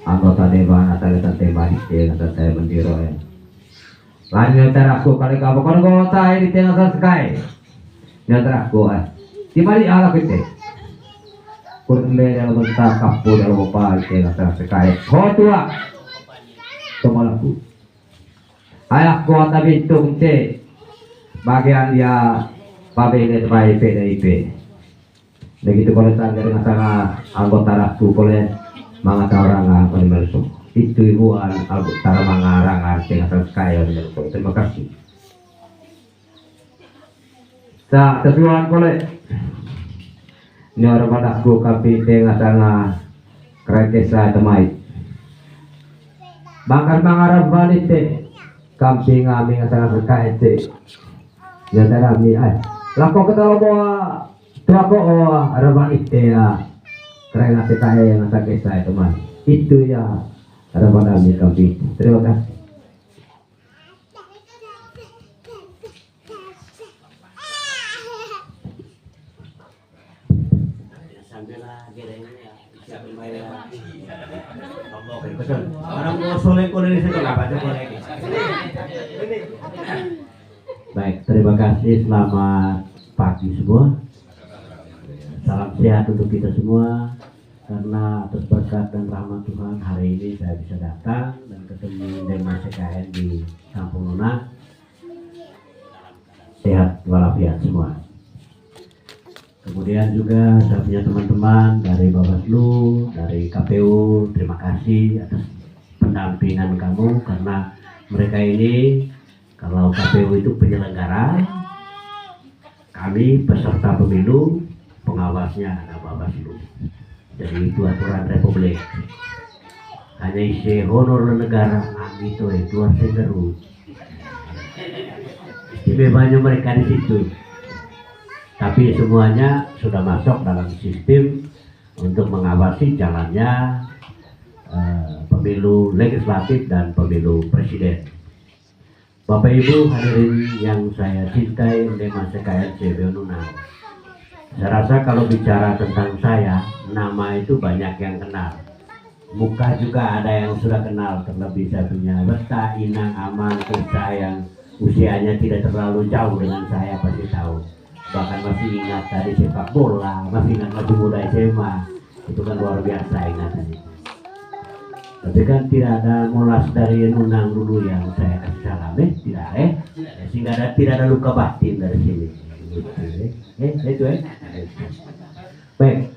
anggota dewan atau tema di atau saya mendiro ya. Lanjut aku kali kamu kan kota di tengah sekai. Nyata aku di mana ala kita. Kurang dalam bentuk kapu dalam apa di tengah sekai. Kau tua, kemalaku. Ayah kuat tapi tungte bagian dia pabele PDIP. Begitu kalau saya dengan sangat anggota aku boleh mengata orang masuk. Itu ibuan anggota mengarang dengan sekaya masuk. Terima kasih. Sa sesuatu boleh. Ini orang aku kapi dengan sangat kretesa temai. Bangkar mengarang balik teh. Kamping kami dengan sangat sekaya teh. Yang kami laku ketawa bawa tuaku ada balik teh ya. Kerana sekaya yang sakit saya teman. Itu ya. Ada pada kami. Terima kasih. Baik, terima kasih. Selamat pagi semua. Salam sehat untuk kita semua. Karena atas berkat dan rahmat Tuhan hari ini saya bisa datang dan ketemu dengan CKN di Kampung Lunak. Sehat walafiat semua. Kemudian juga saya punya teman-teman dari Bawaslu, dari KPU. Terima kasih atas pendampingan kamu karena mereka ini kalau KPU itu penyelenggara, kami peserta pemilu, pengawasnya ada Bawaslu. Jadi itu aturan republik. Hanya isi honor negara itu luar senderu. Istimewanya mereka di situ. Tapi semuanya sudah masuk dalam sistem untuk mengawasi jalannya pemilu legislatif dan pemilu presiden. Bapak Ibu hadirin yang saya cintai oleh CKN Sebelunang. Saya rasa kalau bicara tentang saya, nama itu banyak yang kenal. Muka juga ada yang sudah kenal, terlebih saya punya Beta, Inang, Aman, Kirsa yang usianya tidak terlalu jauh dengan saya pasti tahu. Bahkan masih ingat dari sepak bola, masih ingat masih muda SMA, itu kan luar biasa ingatannya. Tapi kan tidak ada molas dari Nunang dulu yang saya kasih salam, tidak sehingga tidak ada luka batin dari sini. Itu Baik,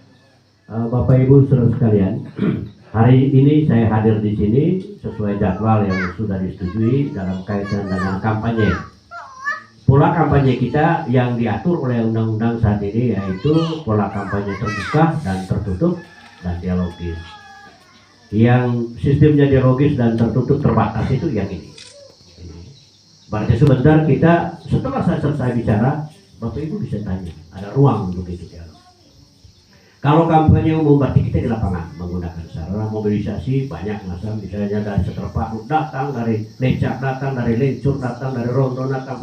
Bapak Ibu saudara sekalian, hari ini saya hadir di sini sesuai jadwal yang sudah disetujui dalam kaitan dengan kampanye. Pola kampanye kita yang diatur oleh undang-undang saat ini yaitu pola kampanye terbuka dan tertutup dan dialogis. Yang sistemnya dialogis dan tertutup terbatas itu yang ini. Berarti sebentar kita setelah saya selesai bicara, Bapak Ibu bisa tanya, ada ruang untuk itu ya. Kalau kampanye umum berarti kita di lapangan menggunakan sarana mobilisasi banyak macam, misalnya dari Seterpak datang, dari Lecak datang, dari Lencur datang, dari Rondo datang,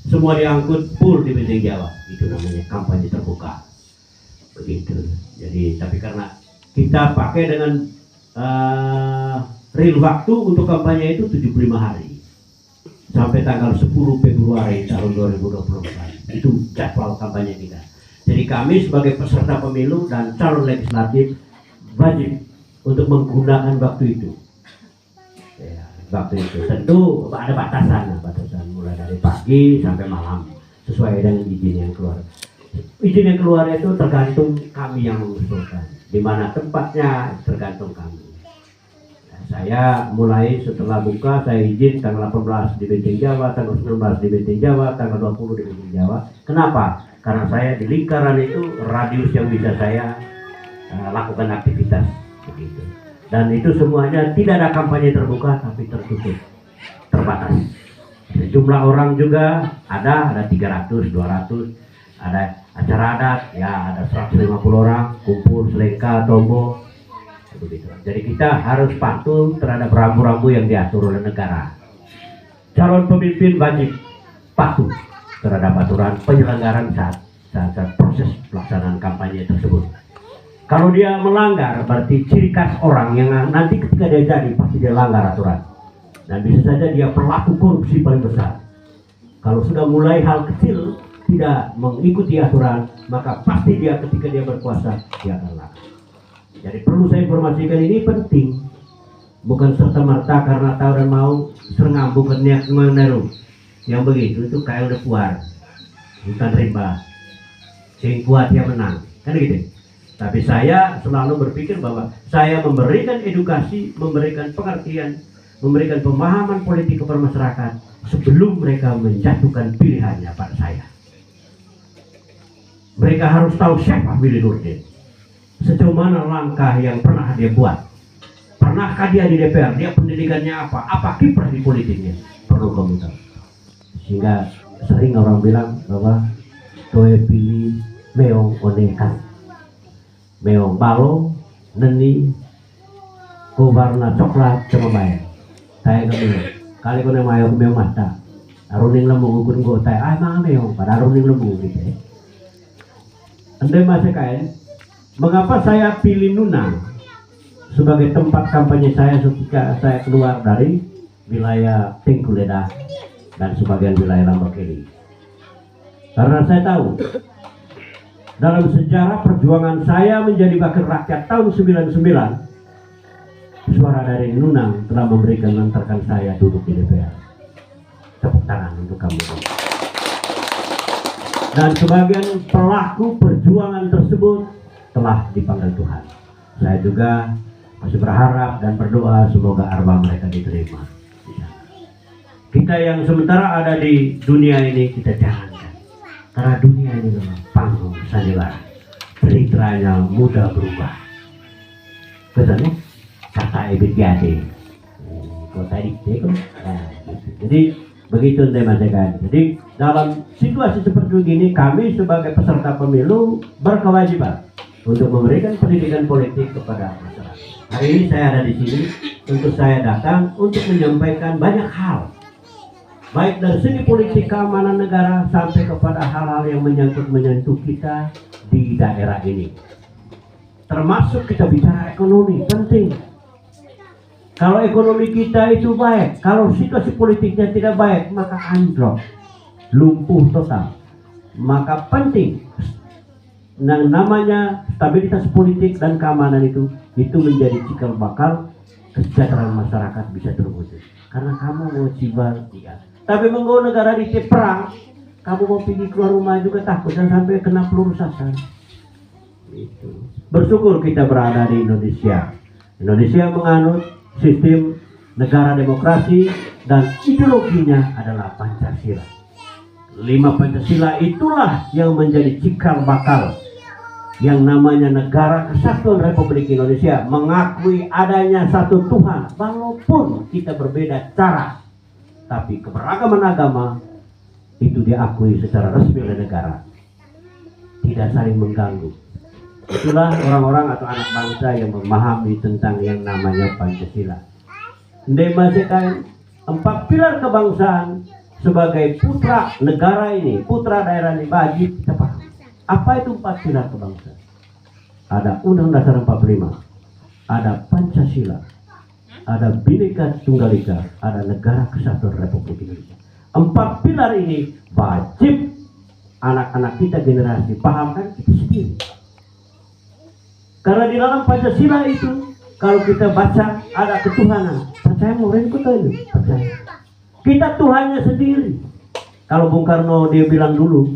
semua diangkut full di Benteng Jawa. Itu namanya kampanye terbuka. Begitu. Jadi tapi karena kita pakai dengan real waktu untuk kampanye itu 75 hari sampai tanggal 10 Februari tahun 2024. Itu jadwal kampanye kita. Jadi kami sebagai peserta pemilu dan calon legislatif wajib untuk menggunakan waktu itu. Ya, waktu itu tentu ada batasan mulai dari pagi sampai malam sesuai dengan izin yang keluar. Izin yang keluar itu tergantung kami yang mengusulkan. Di mana tempatnya tergantung kami. Saya mulai setelah buka, saya izin tanggal 18 di Benteng Jawa, tanggal 19 di Benteng Jawa, tanggal 20 di Benteng Jawa. Kenapa? Karena saya di lingkaran itu radius yang bisa saya lakukan aktivitas begitu. Dan itu semuanya tidak ada kampanye terbuka tapi tertutup, terbatas. Jumlah orang juga ada 300, 200, ada acara adat ya ada 150 orang kumpul selengka tombo. Begitu. Jadi kita harus patuh terhadap rambu-rambu yang diatur oleh negara. Calon pemimpin wajib patuh terhadap aturan penyelenggaraan saat proses pelaksanaan kampanye tersebut. Kalau dia melanggar, berarti ciri khas orang yang nanti ketika dia jadi, pasti dia langgar aturan. Dan bisa saja dia pelaku korupsi paling besar. Kalau sudah mulai hal kecil, tidak mengikuti aturan, maka pasti dia ketika dia berkuasa, dia akan langgar. Jadi perlu saya informasikan, ini penting. Bukan serta-merta karena tahu dan mau, serengam, bukan niat meneru. Yang begitu, itu kayak udah puar. Bukan rimba. Sing kuat yang menang. Kan gitu. Tapi saya selalu berpikir bahwa saya memberikan edukasi, memberikan pengertian, memberikan pemahaman politik kepada masyarakat sebelum mereka menjatuhkan pilihannya pada saya. Mereka harus tahu siapa Willy Nurdin, sejauh mana langkah yang pernah dia buat, pernahkah dia di DPR, dia pendidikannya apa kiprah di politiknya, perlu kamu tahu. Sehingga sering orang bilang bahwa toe pilih meong onekan, meong balo neni ko warna coklat cuma bayar. Saya kami kali ko na mayo meong mata aruning lembu ukun go tay mga meong pada aruning lembu gitu ya. Andai masih kain, mengapa saya pilih Nunang sebagai tempat kampanye saya ketika saya keluar dari wilayah Tengkuleda dan sebagian wilayah Lambokeli? Karena saya tahu dalam sejarah perjuangan saya menjadi wakil rakyat tahun 99, suara dari Nunang telah memberikan mengantarkan saya duduk di DPR. Tepuk tangan untuk kamu. Dan sebagian pelaku perjuangan tersebut telah dipanggil Tuhan. Saya juga masih berharap dan berdoa semoga arwah mereka diterima. Kita yang sementara ada di dunia ini, kita jangankan. Karena dunia ini memang panggung sandiwara. Ceritanya mudah berubah. Betul ya? Kata Ebit Yade. Kalau tadi itu, jadi begitu teman-teman. Jadi dalam situasi seperti ini, kami sebagai peserta pemilu berkewajiban untuk memberikan pendidikan politik kepada masyarakat. Hari ini saya ada di sini untuk saya datang untuk menyampaikan banyak hal, baik dari segi politik keamanan negara sampai kepada hal-hal yang menyentuh kita di daerah ini. Termasuk kita bicara ekonomi, penting. Kalau ekonomi kita itu baik, kalau situasi politiknya tidak baik, maka anjlok, lumpuh total. Maka penting yang namanya stabilitas politik dan keamanan itu menjadi cikal bakal kesejahteraan masyarakat bisa terwujud. Karena kamu mau cibar, tidak. Tapi menggawa negara di perang, kamu mau pergi keluar rumah juga takut dan sampai kena peluru sasar. Itu. Bersyukur kita berada di Indonesia. Indonesia menganut sistem negara demokrasi dan ideologinya adalah Pancasila. 5 Pancasila itulah yang menjadi cikal bakal yang namanya Negara Kesatuan Republik Indonesia, mengakui adanya satu Tuhan walaupun kita berbeda cara, tapi keberagaman agama itu diakui secara resmi oleh negara, tidak saling mengganggu. Itulah orang-orang atau anak bangsa yang memahami tentang yang namanya Pancasila. Memastikan 4 pilar kebangsaan sebagai putra negara ini, putra daerah ini, wajib kita paham. Apa itu 4 pilar kebangsaan? Ada Undang-Undang Dasar 45, ada Pancasila, ada Bhinneka Tunggal Ika, ada Negara Kesatuan Republik Indonesia. 4 pilar ini wajib anak-anak kita generasi pahamkan kita sendiri. Karena di dalam Pancasila itu, kalau kita baca ada ketuhanan, percaya orang itu ini, percaya. Kita Tuhannya sendiri. Kalau Bung Karno dia bilang dulu,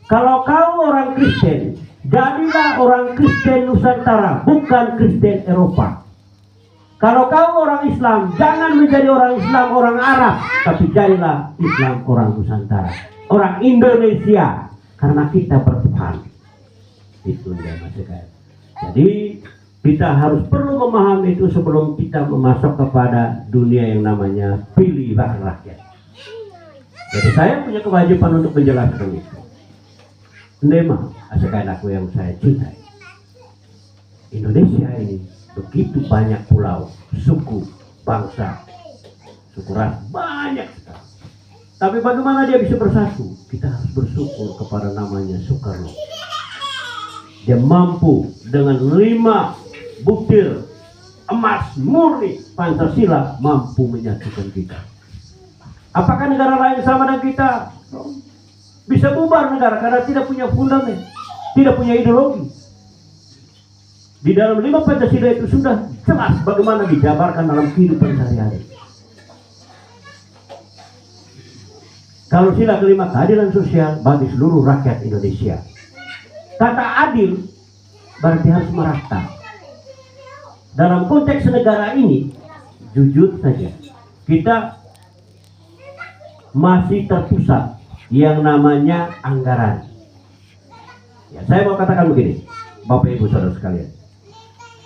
kalau kau orang Kristen, jadilah orang Kristen Nusantara, bukan Kristen Eropa. Kalau kau orang Islam, jangan menjadi orang Islam orang Arab, tapi jadilah Islam orang Nusantara, orang Indonesia, karena kita bertuhan. Itu dia maksudnya. Jadi kita harus perlu memahami itu sebelum kita memasuk kepada dunia yang namanya pilih wakil rakyat. Jadi saya punya kewajiban untuk menjelaskan itu. Nema, asalkan aku yang saya cintai. Indonesia ini begitu banyak pulau, suku, bangsa, suku ras, banyak sekali. Tapi bagaimana dia bisa bersatu? Kita harus bersyukur kepada namanya Soekarno. dia mampu dengan 5 butir emas murni Pancasila mampu menyatukan kita. Apakah negara lain sama dengan kita? Bisa bubar negara karena tidak punya fundament, tidak punya ideologi. Di dalam 5 Pancasila itu sudah jelas bagaimana dijabarkan dalam kehidupan sehari-hari. Kalau sila kelima, keadilan sosial bagi seluruh rakyat Indonesia. Kata adil berarti harus merata. Dalam konteks negara ini, jujur saja, kita masih terpusat yang namanya anggaran. Ya, saya mau katakan begini, Bapak Ibu Saudara sekalian.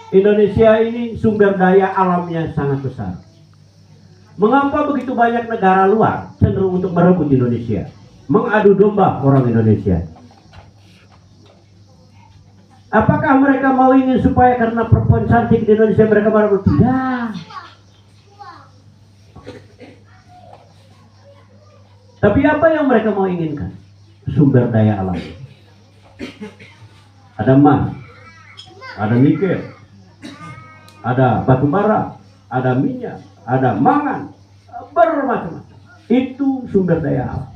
Indonesia ini sumber daya alamnya sangat besar. Mengapa begitu banyak negara luar cenderung untuk merebut Indonesia, mengadu domba orang Indonesia? Apakah mereka mau ingin supaya karena perempuan cantik di Indonesia mereka merebut? Tidak. Tapi apa yang mereka mau inginkan? Sumber daya alam. Ada emas, ada nikel, ada batu bara, ada minyak, ada mangan, bermacam-macam. Itu sumber daya alam.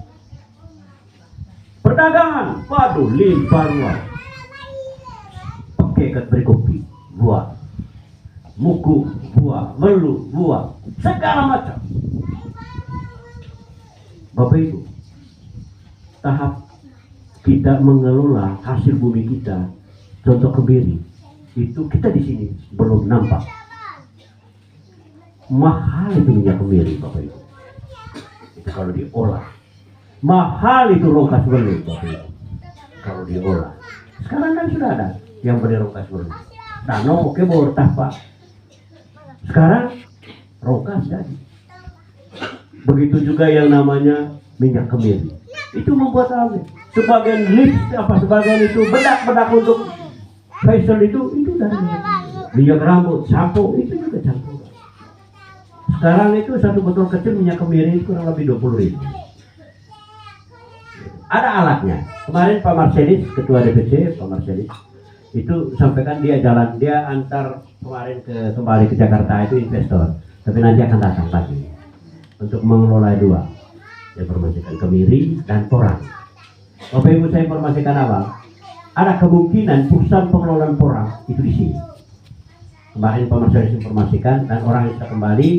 Perdagangan, waduh, limpah ruah. Pakai ikat berkopi, buah. Muku, buah. Melu, buah. Segala macam. Bapak Ibu, tahap kita mengelola hasil bumi kita, contoh kebiri, itu kita di sini belum nampak. Mahal itu minyak kemiri, Bapak Ibu. Itu kalau diolah. Mahal itu rongkas belut, Bapak Ibu. Kalau diolah. Sekarang kan sudah ada yang beli rongkas belut. Danau oke bawa tapa. Sekarang rongkas jadi. Begitu juga yang namanya minyak kemiri. Itu membuat apa? Sebagian sebagian itu bedak-bedak untuk facial itu dari minyak rambut, sampo itu juga campur. Sekarang itu satu botol kecil minyak kemiri kurang lebih 20.000. Ada alatnya. Kemarin Pak Marselis, Ketua DPC, Pak Marselis, itu sampaikan dia jalan, dia antar kembali ke Jakarta itu investor, tapi nanti akan datang lagi untuk mengelola 2. Saya informasikan kemiri dan porang. Bapak Ibu saya informasikan apa? Ada kemungkinan pusat pengelolaan porang itu di sini. Kemarin Pak Marselis informasikan dan orang yang sudah kembali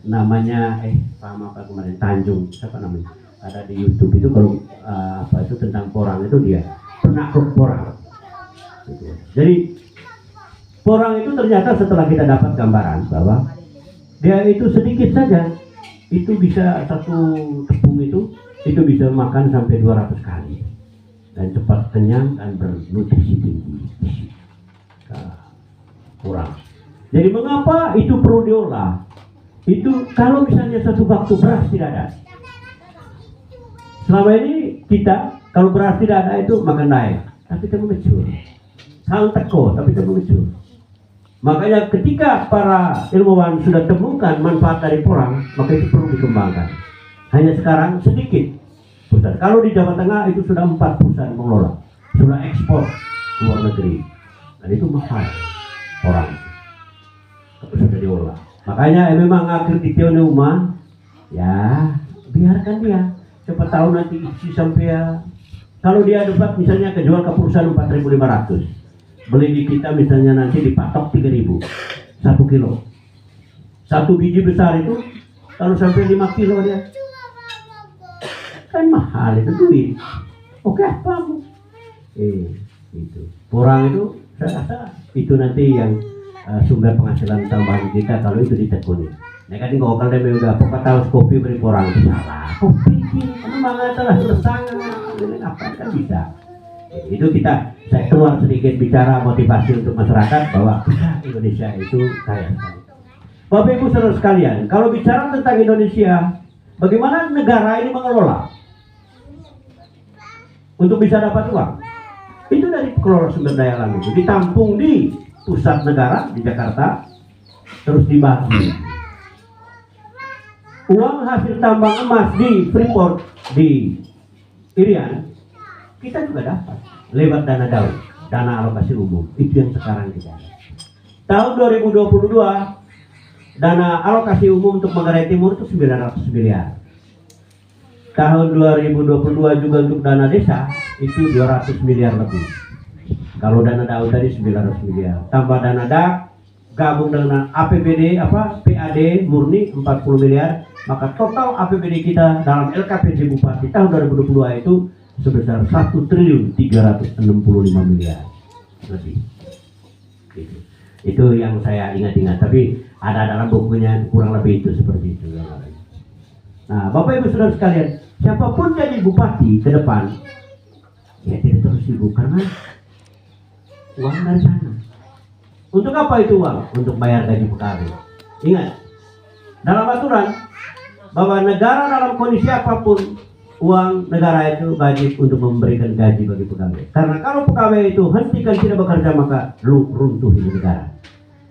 namanya apa kemarin Tanjung siapa namanya ada di YouTube itu kalau apa itu tentang porang itu dia penakluk porang gitu. Jadi porang itu ternyata setelah kita dapat gambaran bahwa dia itu sedikit saja itu bisa satu tepung itu bisa makan sampai 200 kali dan cepat kenyang dan bernutrisi tinggi. Porang. Jadi mengapa itu perlu diolah? Itu kalau misalnya satu waktu beras tidak ada. Selama ini kita kalau beras tidak ada itu makan naik, tapi kita mengecur. Hal teko, tapi kita mengecur. Makanya ketika para ilmuwan sudah temukan manfaat dari porang, maka itu perlu dikembangkan. Hanya sekarang sedikit perusahaan. Kalau di Jawa Tengah itu sudah 4 perusahaan mengelola, sudah ekspor ke luar negeri. Dan itu mahal porang. Tapi sudah diolah. Makanya memang akhir di Tioneuma, ya biarkan dia. Siapa tahu nanti isi sampai ya. Kalau dia dapat misalnya kejual ke perusahaan 4.500, beli di kita misalnya nanti dipatok 3.000, 1 kilo. 1 biji besar itu kalau sampai 5 kilo dia, kan mahal itu duit. Oke apa? Itu porang itu saya rasa itu nanti yang sumber penghasilan tambahan kita kalau itu ditekuni. Nah kan kalau dia udah pokok tahu kopi beri porang itu salah. Kopi memang telah bersangat apa kan bisa. Itu saya keluar sedikit bicara motivasi untuk masyarakat bahwa Indonesia itu kaya sekali. Bapak Ibu saudara sekalian, kalau bicara tentang Indonesia, bagaimana negara ini mengelola untuk bisa dapat uang? Itu dari kelola sumber daya alam itu ditampung di pusat negara di Jakarta, terus dibagi. Uang hasil tambang emas di Freeport di Irian kita juga dapat lewat dana daun. dana alokasi umum. Itu yang sekarang kita ada. Tahun 2022 dana alokasi umum untuk Manggarai Timur itu 900 miliar. Tahun 2022 juga untuk dana desa itu 200 miliar lebih. Kalau dana DAU tadi 900 miliar. Tambah dana DAK, gabung dengan APBD PAD murni 40 miliar, maka total APBD kita dalam LKPJ Bupati tahun 2022 itu sebesar 1.365 miliar lebih. Itu yang saya ingat-ingat, tapi ada dalam bukunya kurang lebih itu seperti itu. Nah, Bapak Ibu Saudara sekalian, siapapun jadi bupati ke depan, ya tidak terus sibuk karena uang dari sana. Untuk apa itu uang? Untuk bayar gaji pegawai. Ingat, dalam aturan bahwa negara dalam kondisi apapun, uang negara itu wajib untuk memberikan gaji bagi pegawai. Karena kalau pegawai itu hentikan tidak bekerja, maka runtuh di negara.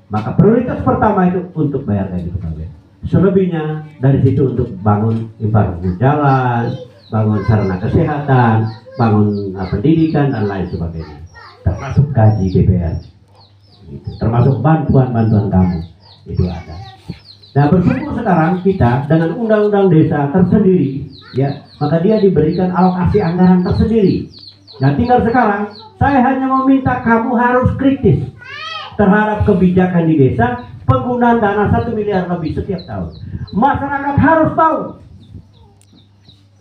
Maka prioritas pertama itu untuk bayar gaji pegawai. Selebihnya dari situ untuk bangun infrastruktur jalan, bangun sarana kesehatan, bangun pendidikan dan lain sebagainya. Termasuk gaji DPR, gitu. Termasuk bantuan-bantuan kamu itu ada. Nah, bersyukur sekarang kita dengan undang-undang desa tersendiri, ya, maka dia diberikan alokasi anggaran tersendiri. Nah, tinggal sekarang saya hanya meminta kamu harus kritis terhadap kebijakan di desa, penggunaan dana 1 miliar lebih setiap tahun. Masyarakat harus tahu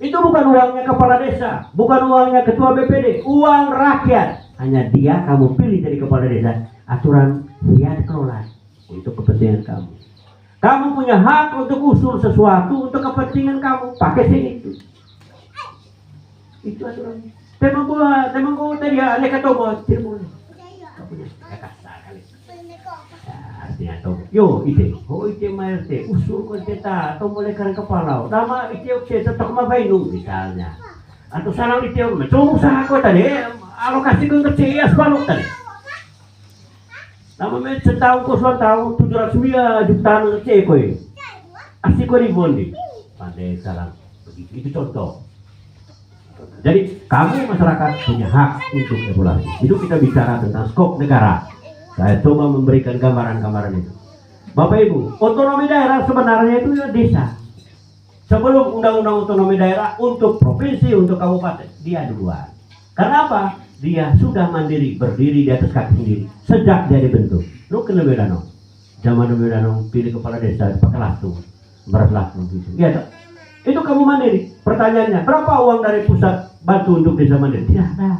itu bukan uangnya kepala desa, bukan uangnya ketua BPD, uang rakyat. Hanya dia kamu pilih jadi kepala desa, aturan dia dikelola untuk kepentingan kamu. Kamu punya hak untuk usul sesuatu untuk kepentingan kamu, pakai sini itu. Itu aturannya. Temang gua tadi ya, leka tobo, tidak boleh. Kamu punya kasar kali. Artinya tobo. Yo, ite mayarte, usul ko kita, tobo lekan kepala. Nama ite oke, tetap mabainu misalnya. Atau salah ite, coba usaha ko tadi, alokasi ko untuk CIS balok tadi. Nama me setahun ko 700 jutaan untuk CIS ko ini. Asli ko ribuan. Pandai salah. Itu contoh. Jadi kamu masyarakat punya hak untuk evaluasi. Itu kita bicara tentang skop negara. Saya coba memberikan gambaran-gambaran itu. Bapak Ibu, otonomi daerah sebenarnya itu desa. Sebelum undang-undang otonomi daerah untuk provinsi, untuk kabupaten, dia duluan. Karena apa? Dia sudah mandiri, berdiri di atas kaki sendiri sejak dia dibentuk. Lu kena beda no. Zaman beda no, pilih kepala desa pakai langsung, berlangsung gitu. Iya, itu kamu mandiri. Pertanyaannya, berapa uang dari pusat bantu untuk desa mandiri? Tidak ada.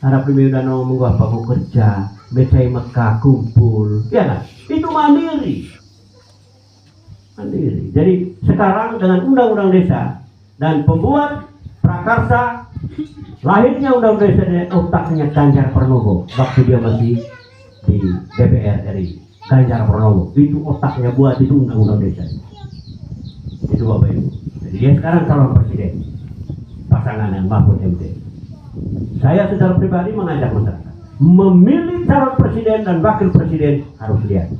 Harap lebih udah ngomong apa mau kerja, becai Mekah kumpul, ya kan? Itu mandiri. Mandiri. Jadi sekarang dengan undang-undang desa dan pembuat prakarsa lahirnya undang-undang desa, otaknya Ganjar Pranowo waktu dia masih di DPR RI. Ganjar Pranowo itu otaknya buat itu undang-undang desa. Itu Bapak Ibu. Jadi dia sekarang calon presiden pasangan yang Mahfud MD. Saya secara pribadi mengajak masyarakat memilih calon presiden dan wakil presiden harus lihat.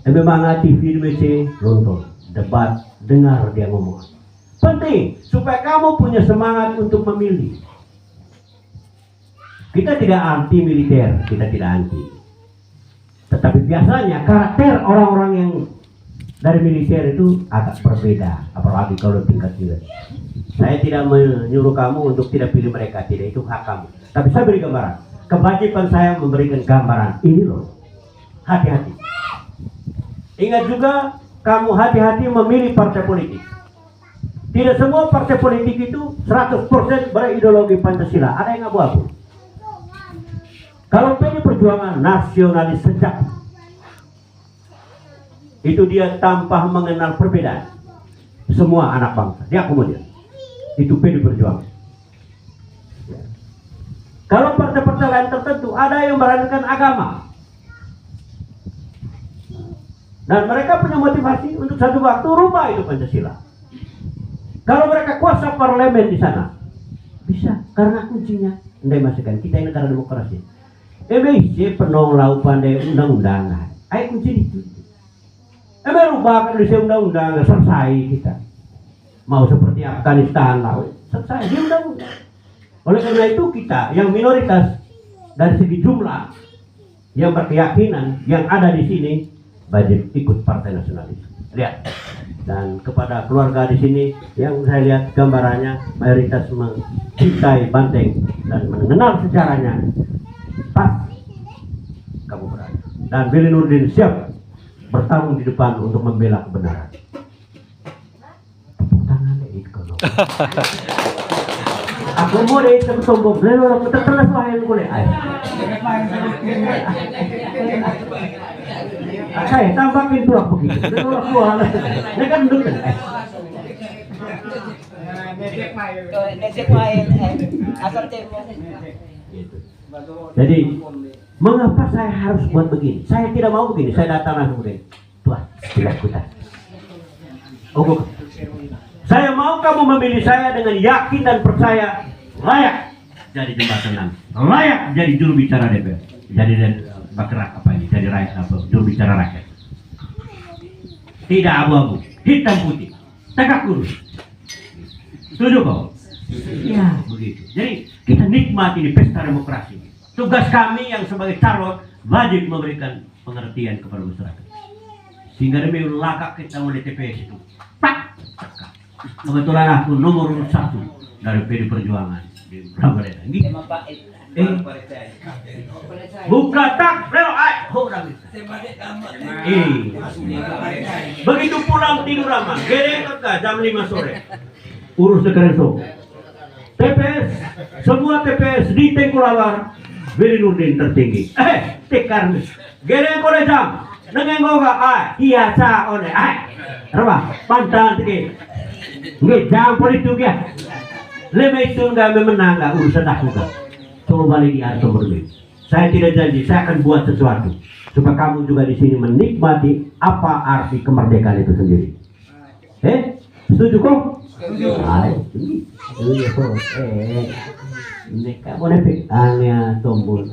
Memang TV di nonton debat, dengar dia ngomong. Penting supaya kamu punya semangat untuk memilih. Kita tidak anti militer, kita tidak anti. Tetapi biasanya karakter orang-orang yang dari militer itu agak berbeda, apalagi kalau tingkat tinggi. Saya tidak menyuruh kamu untuk tidak pilih mereka, tidak, itu hak kamu. Tapi saya beri gambaran. Kewajiban saya memberikan gambaran ini loh. Hati-hati. Ingat juga kamu hati-hati memilih partai politik. Tidak semua partai politik itu 100% berideologi Pancasila. Ada yang abu-abu. Kalau PD Perjuangan nasionalis sejak itu dia tanpa mengenal perbedaan. Semua anak bangsa dia akomodir. Itu PD Perjuangan. Ya. Kalau partai-partai lain tertentu ada yang beranikan agama. Dan mereka punya motivasi untuk satu waktu rubah itu Pancasila. Kalau mereka kuasa parlemen di sana, bisa karena kuncinya. Andai masukkan kita ini negara demokrasi. EBC penuh lau pandai undang-undang. Ayo kunci itu. Rubah Indonesia undang-undang selesai kita. Mau seperti Afghanistan lau selesai di undang-undang. Oleh karena itu kita yang minoritas dari segi jumlah yang berkeyakinan yang ada di sini wajib ikut Partai Nasionalis. Lihat. Dan kepada keluarga di sini yang saya lihat gambarannya mayoritas mencintai Banteng dan mengenal sejarahnya. Pas kamu berada. Dan Billy Nurdin siap bertarung di depan untuk membela kebenaran. Tepuk tangan itu. Aku mau deh tertombok, lalu orang tertelas lain boleh. Saya tambahin tuh aku begitu. Lalu aku halas, dia kan dulu. Jadi mengapa saya harus buat begini? Saya tidak mau begini. Saya datang langsung begini. Tuhan, tidak kutat. Oh, saya mau kamu memilih saya dengan yakin dan percaya layak jadi jembatan nanti, layak jadi juru bicara DPR, jadi bergerak apa ini, jadi rakyat apa, juru bicara rakyat. Tidak abu-abu, hitam putih, tegak lurus. Setuju kau? Ya begitu. Jadi kita nikmati di pesta demokrasi. Tugas kami yang sebagai calon wajib memberikan pengertian kepada masyarakat. Sehingga demi lakak kita oleh TPS itu. Pak. Kebetulan aku nomor 1 dari PD Perjuangan di Bramalena. Buka tak, lewat ay, orang itu. Begitu pulang tidur aman, gereng ke jam 5 sore. Urus sekarang so. TPS, semua TPS di Tengkulawar, Billy Nurdin tertinggi. Tekar, gereng kole jam, nengengoga ay, iya sa one ay, apa? Pantang tinggi. Nggak jangan politik ya. Lebih itu nggak menang nggak urusan aku kan. Coba balik di atau berbeda. Saya tidak janji saya akan buat sesuatu supaya kamu juga di sini menikmati apa arti kemerdekaan itu sendiri. Setuju kok? Setuju. Setuju kok. Ini kamu nepik hanya tombol.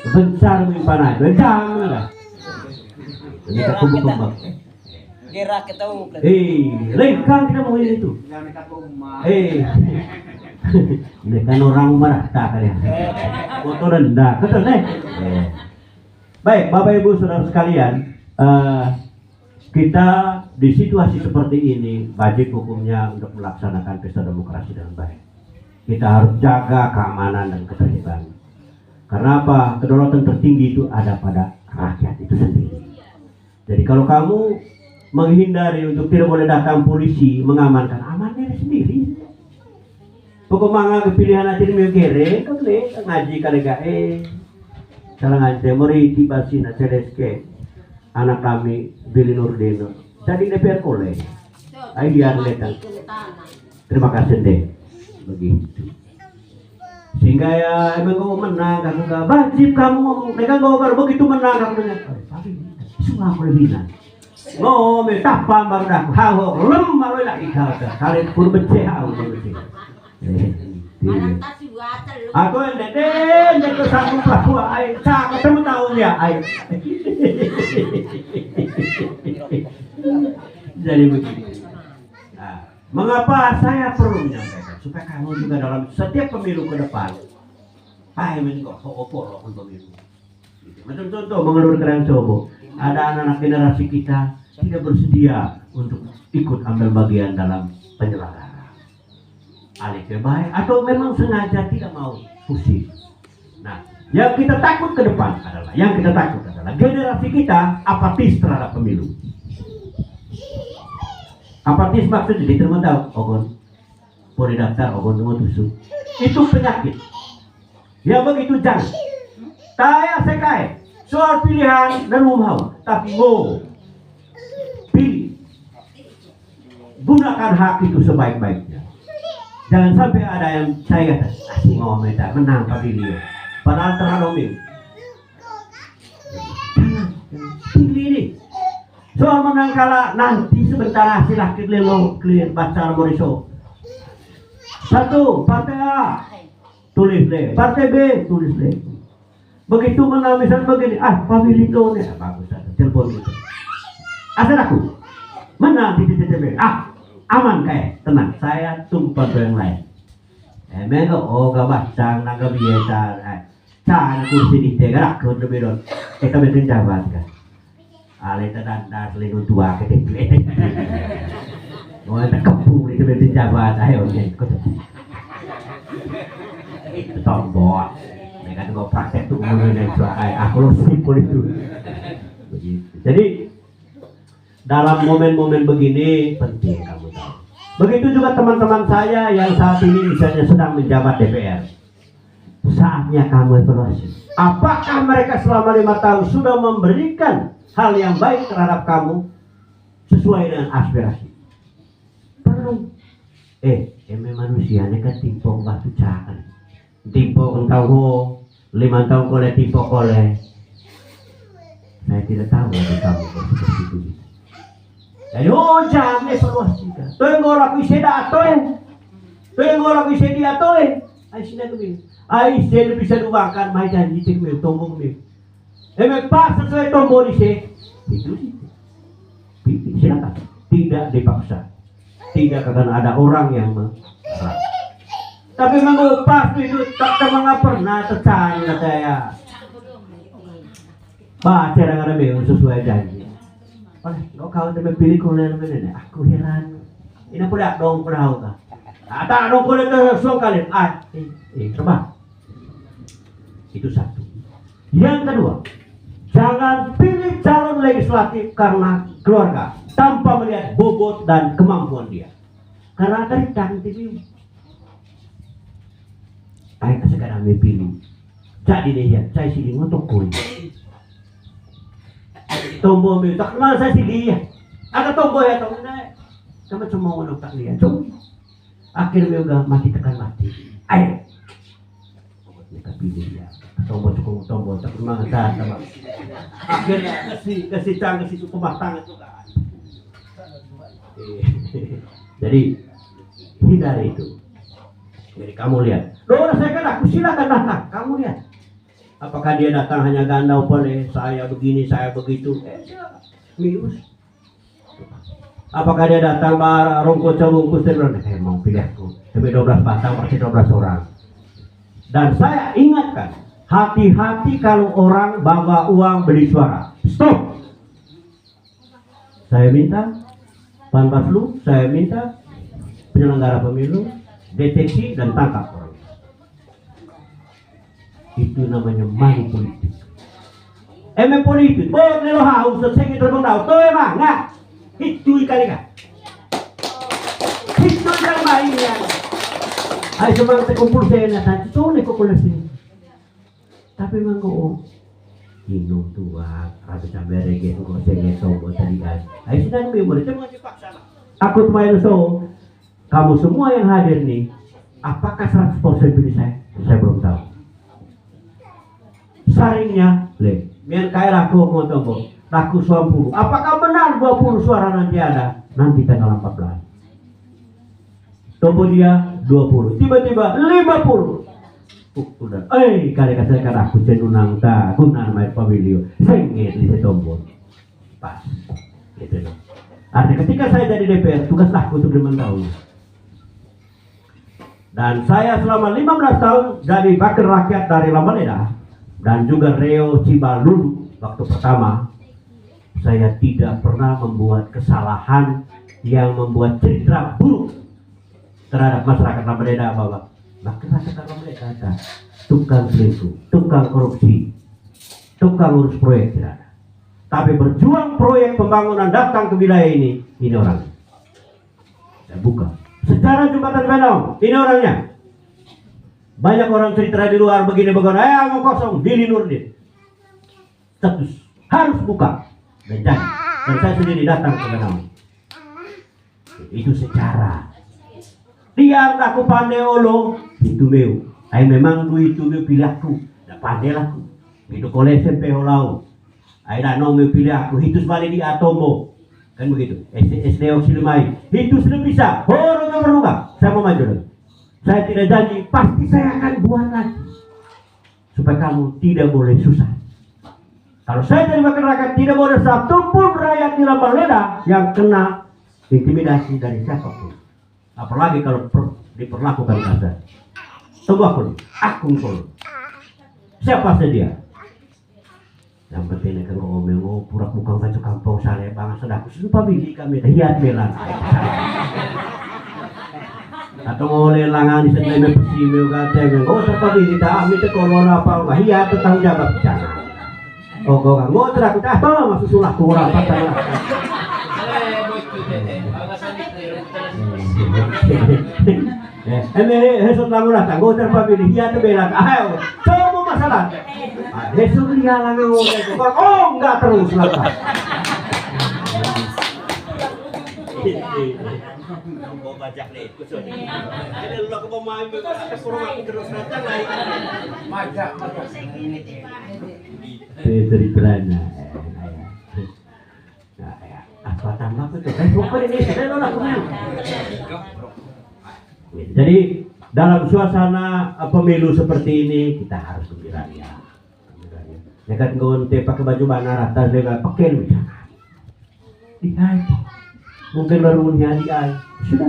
Besar mimpan aja, jangan lah. Ini aku kembang. Gerak kita lengkang kita mau itu. Ini kan orang marah tak kalian. Foto rendah, betul Baik, Bapak Ibu Saudara sekalian, kita di situasi seperti ini wajib hukumnya untuk melaksanakan pesta demokrasi dengan baik. Kita harus jaga keamanan dan ketertiban. Karena apa? Kedaulatan tertinggi itu ada pada rakyat itu sendiri. Jadi kalau kamu menghindari untuk tidak boleh datang polisi mengamankan amannya sendiri. Pokoknya pilihan nanti ini kere, kan ngaji kalega salah ngaji mori tiba sini cereske anak kami Billy Nurdin jadi DPR kolej. Ayo biar letak. Terima kasih deh begitu. Sehingga ya emang kamu menang, kamu gak wajib kamu ngomong. Mereka gak begitu menang kamu dengar. Tapi semua aku lebih bilang. Oh, minta pambar dah. Hau, lemah lagi kau dah. Kalian pun beceh hau beceh. Aku endek itu satu pelaku air. Cak, kamu tahu ya air. Jadi begini. Nah, mengapa saya perlu menyampaikan supaya kamu juga dalam setiap pemilu ke depan, menjadi opor untuk pemilu. Macam contoh mengelur kerang coba. Ada anak-anak generasi kita tidak bersedia untuk ikut ambil bagian dalam penyelenggara. Alih ke baik atau memang sengaja tidak mau pusing. Nah, yang kita takut ke depan adalah generasi kita apatis terhadap pemilu. Apatis maksudnya diterima tahu, ogon, boleh daftar, ogon mau tusuk. Itu penyakit. Ya begitu jangan. Saya sekai. Soal pilihan dan mau, tapi mau pilih. Gunakan hak itu sebaik-baiknya. Jangan sampai ada yang saya kata, asing ngomong minta menang pemilih. Padahal terlalu milih. Jangan pilih ini. Soal menang kalah nanti sebentar hasil akhir lelo clear baca moriso. Satu partai A tulis le, partai B tulis le. Begitu menang misal begini, pemilih itu nih bagus ada telepon itu. Asal aku menang di TTB, aman kayak tenang, saya tumpah ke yang lain. Emang oh gabah cang naga biasa, cang kursi di tegak kau lebih dong. Kita betul jabat kan. Ale tanda selingkuh tua ke tempat. Oh ada kepung itu betul jabat, ayo nih kau tuh. Tombol, mereka tuh praktek tuh mengenai aku lo simpul itu. Jadi dalam momen-momen begini penting kamu tahu. Begitu juga teman-teman saya yang saat ini misalnya sedang menjabat DPR. Saatnya kamu evaluasi. Apakah mereka selama 5 tahun sudah memberikan hal yang baik terhadap kamu sesuai dengan aspirasi? Perlu. Emang manusia ini kan timpong batu cakan. Timpong engkau 5 tahun koleh timpong koleh. Saya tidak tahu ada kamu seperti itu. Jadi jangan evaluasi kan. Tuh yang laku iseda atoy. Tuh yang laku isedi atoy. Ay sina kami. Ay sina bisa duwakan may janji cek meu tombong meu. Emang pas sesuai tombol isi. Itu sih. Silakan. Tidak dipaksa. Tidak akan ada orang yang melarang. Tapi mengupas itu tak teman pernah tercanya saya. Baca dengan meu sesuai janji. Oleh kau teman pilih kuliah mana? Aku heran. Ini pula dong perahu kan? Tak dong kuliah tersong kalian. Coba. Itu satu. Yang kedua, jangan pilih calon legislatif karena keluarga tanpa melihat bobot dan kemampuan dia. Karena dari cantik itu. Ayo sekarang pilih. Jadi dia, saya sini untuk kuliah. Tombol itu tak kenal saya sih dia. Ada tombol ya tombol naik. Sama cuma mau tak lihat. Akhirnya juga mati tekan mati. Ayo. Mereka pilih dia. Tombol cukup tombol tak memang ada sama. Akhirnya kasih canggih situ pematangan juga. Jadi hindari itu. Jadi kamu lihat. Loh saya kan aku silakan datang. Kamu lihat. Apakah dia datang hanya gandau boleh, saya begini, saya begitu, mius. Apakah dia datang rongko cowongku, mau pilih aku, lebih 12 batang, pasti 12 orang. Dan saya ingatkan, hati-hati kalau orang bawa uang beli suara. Stop! Saya minta, Panwaslu, saya minta, penyelenggara pemilu, deteksi dan tangkap orang. Itu namanya money politik. Emang politik. Oh, nelo haus saya terbang tahu. Tuh emang nggak. Itu kali kan. Itu kali main ya. Ay semang terkumpul saya nanti. Tuh nih kumpul sini. Tapi memang kok minum tua, rasa sampai reggae tuh kok saya tahu tadi kan. Ay sedang boleh cuma dipaksa. Aku main so. Kamu semua yang hadir nih, apakah 100% pilih saya? Saya belum tahu. Saringnya, biar kayak laku mau tombol, laku 20. Apakah benar 20 suara nanti ada? Nanti tanggal 14. Tombol dia 20, tiba-tiba 50. Udah, kali katakan aku cenunang tak, kunang main pemilu, sengit di tombol, pas, gitu loh. Artinya ketika saya jadi DPR, tugas aku untuk 5 tahun. Dan saya selama 15 tahun jadi wakil rakyat dari Lambaleda. Dan juga Reo Cibalulu waktu pertama, saya tidak pernah membuat kesalahan yang membuat citra buruk terhadap masyarakat Lambaleda bahwa masyarakat Lambaleda ada tukang selingkuh, tukang korupsi, tukang urus proyek tidak ada. Tapi berjuang proyek pembangunan datang ke wilayah ini orangnya. Saya buka. Secara jembatan Benau, ini orangnya. Banyak orang cerita di luar begini mau kosong, Billy Nurdin. Status harus buka dan saya sendiri datang ke Benau. Itu secara. Dia aku pandai olo itu meu. Ay memang duit itu meu pilih aku, dah pandai lah aku. Itu kolej SMP olau. Ay dah no meu pilih aku, hitus balik di Atomo. Kan begitu. SD Oksilimai. Hitus sudah bisa. Orang yang berluka. Saya mau maju lagi. Saya tidak janji, pasti saya akan buat lagi. Supaya kamu tidak boleh susah. Kalau saya jadi wakil rakyat, tidak boleh satupun rakyat di Lambaleda yang kena intimidasi dari siapapun. Apalagi kalau diperlakukan kasar. Tunggu aku ngkol. Siapa sedia? Yang penting kan ngomong pura bukan baca kampung saya bang sedaku sumpah bili kami hiat belan. Atau mau lelangan di sana besi kata oh siapa bili tak ambil corona apa enggak hiat tanggung jawab jangan. Oh kau kan mau teraku dah masuk sulah kurang patah. Hesut langulah tanggo terpapili hiat belan. Ayo coba masalah. Hesut dia langang oh enggak terus langkah. Mau bajak nih, kusut. Jadi lu ke pemain ke kurang aku terus datang lagi. Majak. Dari berana. Apa tambah itu? Pokoknya ini saya nolak pemain. Jadi dalam suasana pemilu seperti ini kita harus gembira ya. Ya kan gonte pakai baju banar atas dia pakai misalnya. Lihat. Mungkin barunya dia sudah.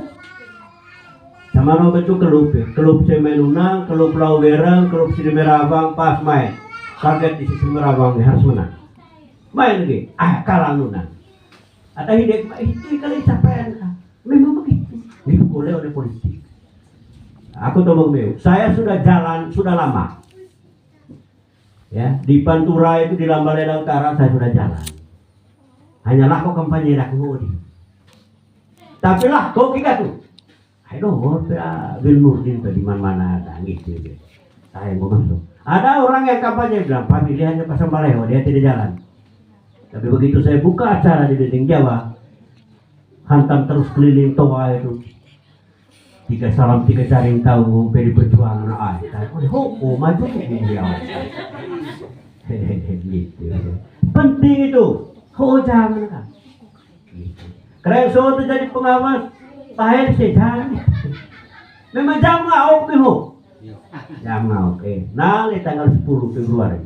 Sama no betul kelub semenunang, kelub Pulau Bereng, kelub Sidimerabang pas main. Target di Sidimerabang harus menang. Main lagi, kalah nunang. Atau hidup itu kali capaian. Memang begitu. Itu boleh oleh politik. Aku tahu meu. Saya sudah jalan sudah lama. Ya, di Pantura itu di Lambaledang Utara saya sudah jalan. Hanyalah kok kampanye dak ngudi. Tapi lah kok kita tuh. Ayo Wil Nurdin di mana-mana ada gitu. Saya mau masuk. Ada orang yang kampanye bilang pemilihannya pasang baleho dia tidak jalan. Tapi begitu saya buka acara di Dinding Jawa, hantam terus keliling toa itu. 3 salam 3 caring tahu pedi perjuangan oh maju dia. Gitu. Penting itu. Jangan kan. Gitu. Kreso itu jadi pengawas bahaya sejarah. Memang jam ngauk nih jam ngauk nah di tanggal 10 Februari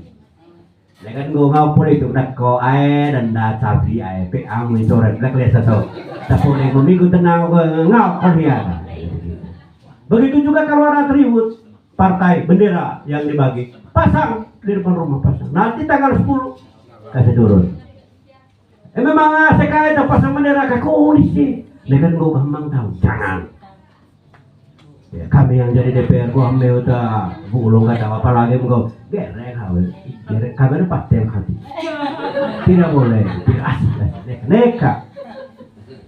kan gue ngapur itu nak ko ae dan dah cabi ae pe amu itu orang nak lihat satu tapi nego minggu tenang gue ngauk dia. Begitu juga kalau ada atribut partai bendera yang dibagi pasang di depan rumah pasang nanti tanggal 10 kasih turun. Memang sekali ada pasang bendera ke koalisi. Dengan gue gampang tahu, jangan. Ya, kami yang jadi DPR gua ambil udah bulung nggak tahu apa lagi gue gerek kami dapat yang hati. Tidak boleh, tidak neka.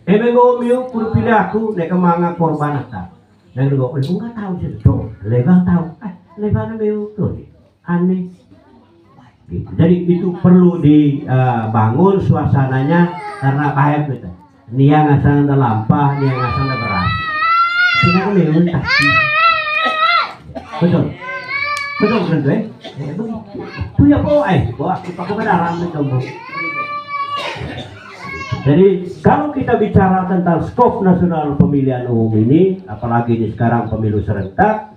Gue miu pun pilih aku neka manga korban tak. Dan gue nggak tahu sih tuh, legal tahu, legal miu tuh aneh. Gitu. Jadi itu perlu dibangun suasananya karena bahaya kita. Nia ngasang ada lampah, nia ngasang ada beras. Sehingga kami mentah. Betul kan tuh? Itu ya po, aku pakai bedaran itu. Jadi kalau kita bicara tentang skop nasional pemilihan umum ini, apalagi ini sekarang pemilu serentak.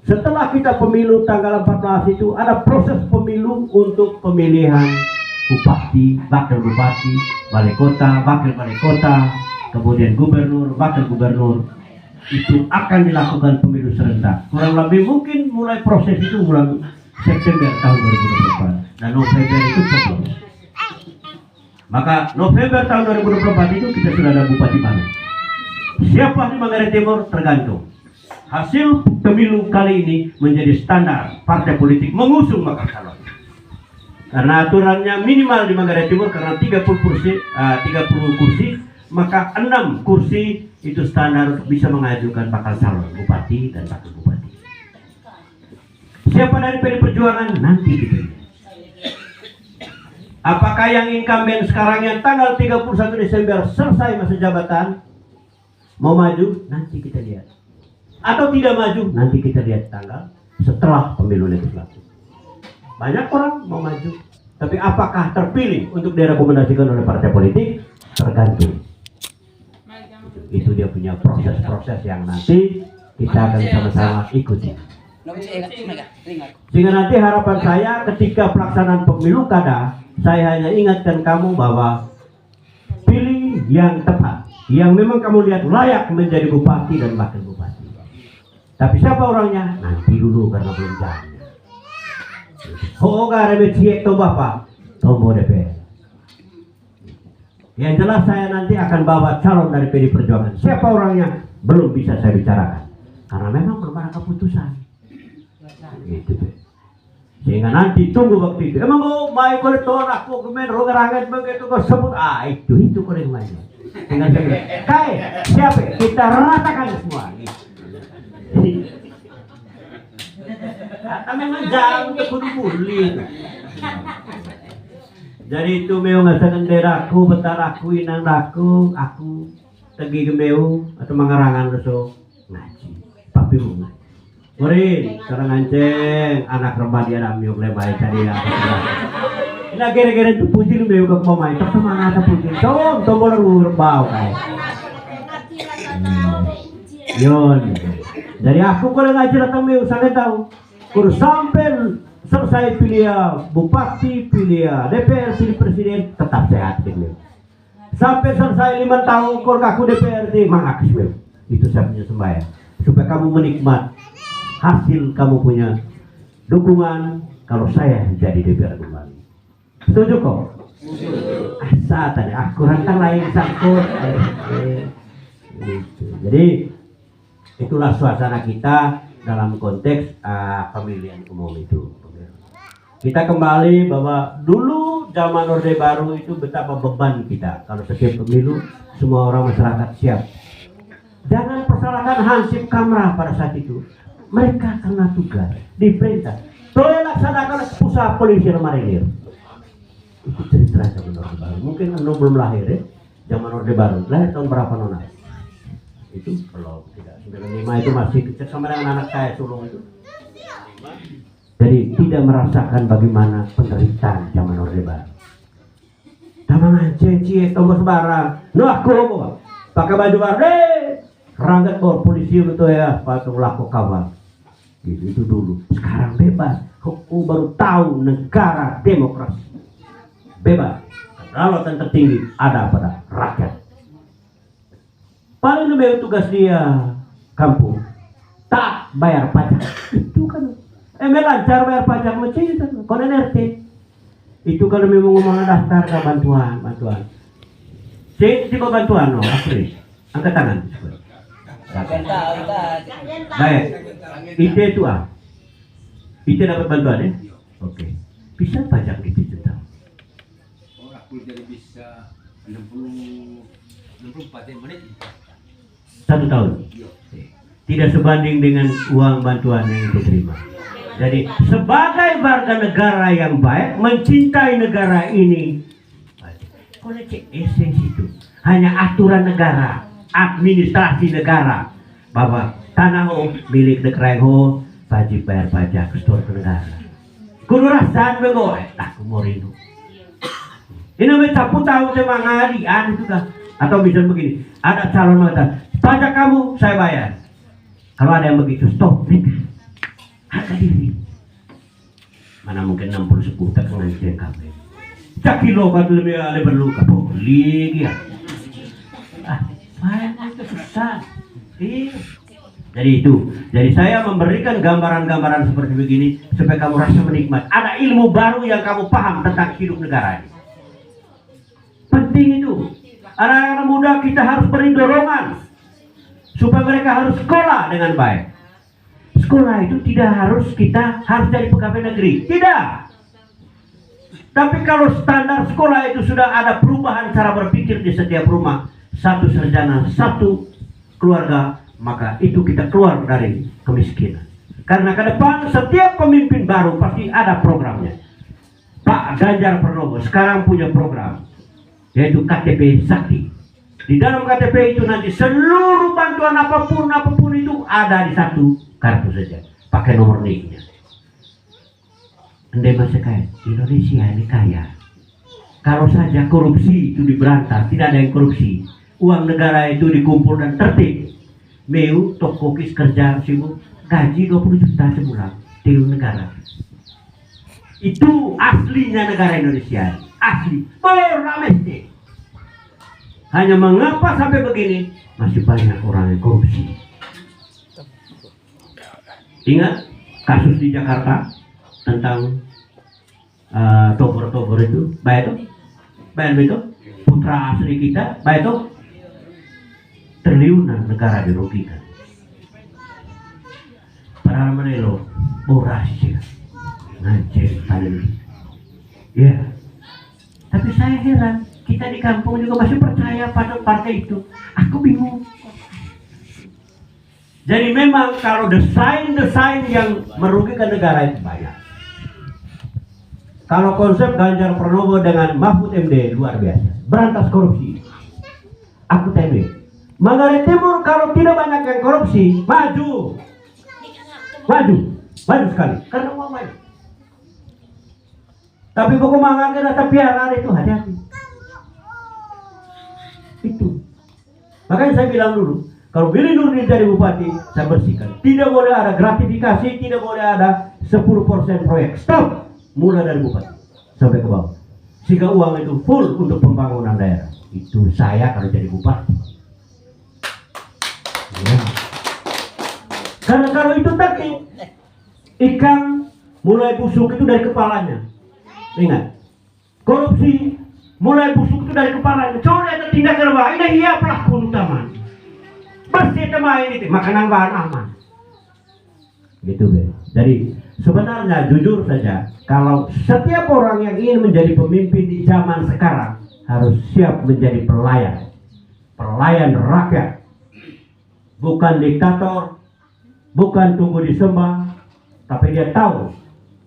Setelah kita pemilu tanggal 14 itu ada proses pemilu untuk pemilihan bupati, wakil bupati, balai kota, wakil balai kota, kemudian gubernur, wakil gubernur. Itu akan dilakukan pemilu serentak. Kurang lebih mungkin mulai proses itu bulan September tahun 2024 dan November itu coblos. Maka November tahun 2024 itu kita sudah ada bupati baru. Siapa di Manggarai Timur tergantung. Hasil pemilu kali ini menjadi standar partai politik mengusung bakal calon. Karena aturannya minimal di Manggarai Timur karena 30 kursi, maka 6 kursi itu standar untuk bisa mengajukan bakal calon bupati dan wakil bupati. Siapa dari PD Perjuangan nanti dipilih. Apakah yang incumbent sekarang yang tanggal 31 Desember selesai masa jabatan mau maju? Nanti kita lihat. Atau tidak maju, nanti kita lihat tanggal setelah pemilu legislatif. Banyak orang mau maju, tapi apakah terpilih untuk direkomendasikan oleh partai politik? Tergantung. Itu dia punya proses-proses yang nanti kita akan sama-sama ikuti. Sehingga nanti harapan saya ketika pelaksanaan pemilu kada, saya hanya ingatkan kamu bahwa pilih yang tepat, yang memang kamu lihat layak menjadi bupati dan wakil bupati. Tapi siapa orangnya? Nanti dulu karena belum jamnya. Oh, gak ada ciek tuh bapak, tombol DPR. Yang jelas saya nanti akan bawa calon dari PD Perjuangan. Siapa orangnya? Belum bisa saya bicarakan. Karena memang belum ada keputusan. Gitu deh. Sehingga nanti tunggu waktu itu. Emang mau main kolektor aku kemen rogerangan begitu kau sebut itu kau yang lain. Tinggal saya bilang, kai siapa? Kita ratakan semua. Kata memang jauh ke kudu bully. Jadi itu meu ngasakan deraku, betaraku, inandaku, aku tegi gemeu atau mengerangan reso ngaji. Papi mau. Murid, sekarang anceng anak remaja ramyu lebay tadi apa. Ini gara-gara itu puji meu ke pemain, tak semangat puji. Tombol bau kai. Yon. Jadi aku kalau ngaji datang meu sangat tahu. Kur sampai selesai pilih bupati, pilih DPR, pilih presiden, tetap sehat gitu. Sampai selesai 5 tahun kur aku DPRD mangakis meu. Itu saya punya sembahyang supaya kamu menikmat hasil kamu punya dukungan kalau saya jadi DPR kembali. Setuju kok? Asa tadi aku rantang lain sangkut. Jadi itulah suasana kita dalam konteks pemilihan umum itu. Kita kembali bahwa dulu zaman Orde Baru itu betapa beban kita kalau setiap pemilu semua orang masyarakat siap. Jangan persalahkan Hansip Kamrah pada saat itu. Mereka kena tugas diperintah tolong laksanakan pusat polisi Marinir. Itu cerita zaman Orde Baru. Mungkin anda belum lahir ya, zaman Orde Baru. Lahir tahun berapa nona? Itu kalau tidak 95 itu masih kecil sama dengan anak saya sulung itu. Jadi tidak merasakan bagaimana penderitaan zaman Orde Baru. Tamangan ceci tombol sebarang. No aku pakai baju warna, ranggat bor polisi itu ya, pakai laku kawan. Gitu, itu dulu. Sekarang bebas. Aku baru tahu negara demokrasi. Bebas. Kedaulatan tertinggi ada pada rakyat. Paling lebih tugas dia kampung tak bayar pajak. Itu kan lancar bayar pajak macam itu. Konen RT. Itu kalau memang ngomong daftar ke bantuan. Coba bantuan no, Apri. Angkat tangan. Baik. IT itu IT dapat bantuan ya? Oke. Bisa pajak IT itu tahu. Oh, aku jadi bisa 64 menit. 1 tahun. Tidak sebanding dengan uang bantuan yang diterima. Jadi sebagai warga negara yang baik, mencintai negara ini, esensi itu hanya aturan negara, administrasi negara, bahwa tanah milik negara ho, wajib bayar pajak store ke negara. Kudu rasaan bego, tak kumorinu. Ini mencapu tahu semangat itu dah. Atau bisa begini, ada calon mengatakan pajak kamu saya bayar. Kalau ada yang begitu stop, harga diri. Mana mungkin 60-10 tak ngaji kafe. Cak kilo kan lebih perlu kapo lagi ya. Itu susah. Jadi saya memberikan gambaran-gambaran seperti begini supaya kamu rasa menikmat. Ada ilmu baru yang kamu paham tentang hidup negara ini. Penting itu. Anak-anak muda kita harus beri dorongan supaya mereka harus sekolah dengan baik. Sekolah itu tidak harus kita harus jadi pegawai negeri, tidak. Tapi kalau standar sekolah itu sudah ada perubahan cara berpikir di setiap rumah, satu sarjana, satu keluarga, maka itu kita keluar dari kemiskinan. Karena ke depan setiap pemimpin baru pasti ada programnya. Pak Ganjar Pranowo sekarang punya program, yaitu KTP Sakti. Di dalam KTP itu nanti seluruh bantuan apapun itu ada di satu kartu saja, pakai nomor NIK-nya. Andai masa kaya, Indonesia ini kaya. Kalau saja korupsi itu diberantas, tidak ada yang korupsi, uang negara itu dikumpul dan tertib. Meu tokokis kerja sibuk, gaji 20 juta sebulan di negara. Itu aslinya negara Indonesia, asli. Ramesti. Hanya mengapa sampai begini? Masih banyak orang yang korupsi. Ingat kasus di Jakarta tentang togor-togor itu, baik itu putra asli kita, baik itu triliunan negara dirugikan. Padahal menelo boras sih, ngajar paling. Ya, tapi saya heran, kita di kampung juga masih percaya pada partai itu. Aku bingung. Jadi memang kalau desain yang merugikan negara itu banyak. Kalau konsep Ganjar Pranowo dengan Mahfud MD luar biasa, berantas korupsi. Aku tanya, Manggarai Timur kalau tidak banyak yang korupsi, maju sekali, karena uang banyak. Tapi pokok Manggarai rasa piara itu hati-hati. Itu. Makanya saya bilang dulu, kalau Billy Nurdin jadi bupati, saya bersihkan. Tidak boleh ada gratifikasi, tidak boleh ada 10% proyek. Stop! Mulai dari bupati sampai ke bawah. Sehingga uang itu full untuk pembangunan daerah. Itu saya kalau jadi bupati. Ya. Karena kalau itu tadi, ikan mulai busuk itu dari kepalanya. Ingat, korupsi mulai busuk itu dari kepalanya. Coba ada tindakan apa? Ini ia pelaku utama. Bersih teman ini, makanan bahan aman. Gitu deh. Jadi sebenarnya jujur saja, kalau setiap orang yang ingin menjadi pemimpin di zaman sekarang harus siap menjadi pelayan rakyat, bukan diktator, bukan tunggu disembah, tapi dia tahu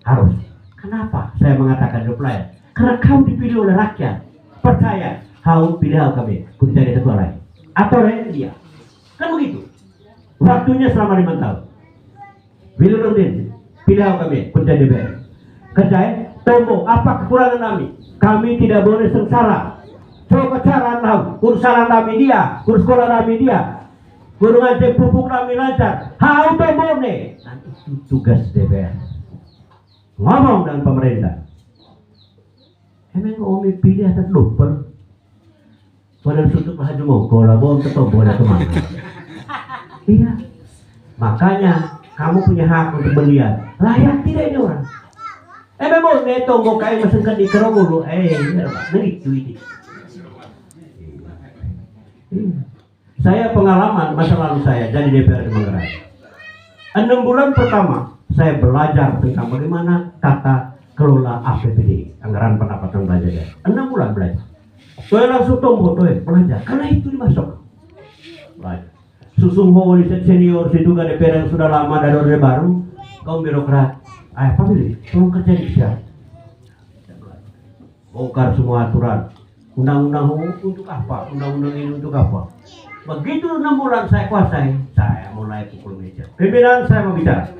harus. Kenapa saya mengatakan pelayan? Karena kau dipilih oleh rakyat, percaya, kau pilih kami, ku jadi ketua lain, atau lain dia, kan begitu. Waktunya selama 5 tahun. Billy Nurdin, pilih kami, kunci DPR. Kerjain, tunggu, apa kekurangan kami? Kami tidak boleh sengsara. Coba cara tahu, urusan kami dia, urus sekolah kami dia, guru ngaji pupuk kami lancar. How to boleh? Dan itu tugas DPR. Ngomong dengan pemerintah. Emang Omi pilih atas lupa. Pada sutuk haji mau kalau mau tetap boleh kemana? Iya. Makanya kamu punya hak untuk melihat layak tidak ini orang. Memang neto mau kayak mesenkan di keromulu, begitu ini. Saya pengalaman masa lalu saya jadi DPR di Manggarai. 6 bulan pertama saya belajar tentang bagaimana tata kelola APBD, anggaran pendapatan belanja daerah. 6 bulan belajar. Saya langsung tombol belajar, karena itu dimasuk. Belajar. Susung ho riset senior situ kan DPR yang sudah lama dan orde baru, kaum birokrat. Pak Billy, tolong kerja di siap. Bongkar semua aturan. Undang-undang untuk apa? Undang-undang ini untuk apa? Begitu 6 bulan saya kuasai, saya mulai pukul meja. Pimpinan saya mau bicara.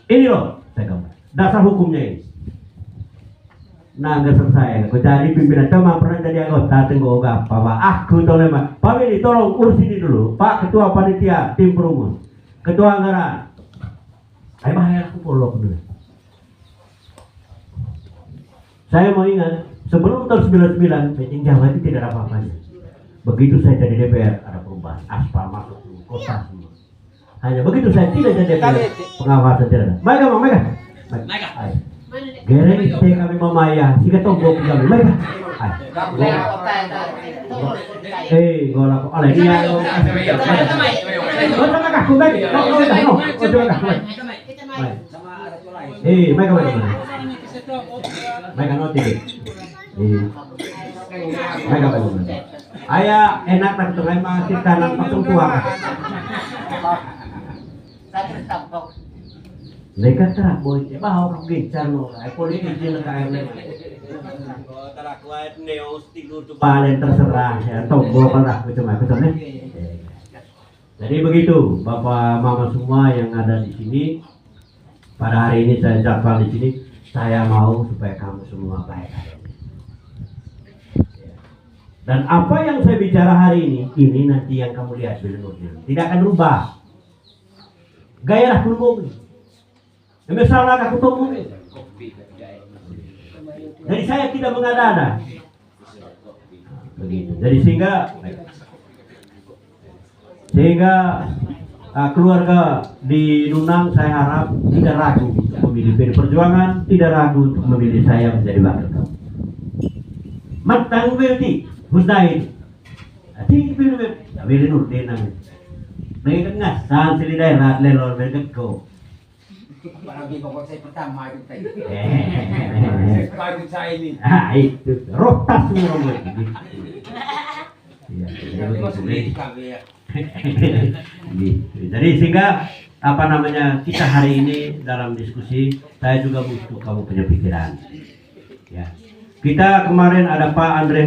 Ini loh, saya gambar. Dasar hukumnya ini. Nah, nggak selesai. Aku cari pimpinan. Cuma pernah jadi anggota, tunggu apa? Pak, aku tolong Pak Billy, tolong urus ini dulu. Pak Ketua Panitia, Tim Perumus, Ketua Anggaran. Saya bahaya aku polok dulu. Saya mau ingat, sebelum tahun 99, Beijing Jawa itu tidak ada apa-apanya. Begitu saya jadi DPR, ada perubahan. Aspal masuk kota semua. Hanya begitu saya tidak jadi DPR, pengawasan tidak ada. Mereka. Gereng istri kami mamaya, sika tombol kami. Mereka. Golak oleh dia. Oh, sama kakak, baik. Mereka. Mereka noti. Mereka bagaimana? Ayah enak tak tengah masih kanan pasung tua. Mereka terak boy, bahaw kau gencar lo. Aku lihat di negara lain. Terak kuat neo tidur tu paling terserah. Ya, tahu bawa parah cuma kesana. Jadi begitu, Bapak Mama semua yang ada di sini. Pada hari ini saya jadwal di sini. Saya mau supaya kamu semua baik. Dan apa yang saya bicara hari ini nanti yang kamu lihat tidak akan berubah. Gaya aku ngomong. Misalnya aku ngomong. Jadi saya tidak mengada-ada. Begitu. Jadi sehingga keluarga di Nunang saya harap tidak ragu untuk memilih PD Perjuangan, tidak ragu untuk memilih saya menjadi wakil kamu. Matang berarti Husnain. Ati pilih Nurdin namin. May ngas saan sila daerah lelor bergeko. Apalagi pokok saya pertama itu tadi. Eh, Saya saya ini. itu rotas semua begini. Iya, Tapi masuk di KW ya. Gitu. Jadi sehingga apa namanya kita hari ini dalam diskusi saya juga butuh kamu punya pikiran. Ya, kita kemarin ada Pak Andre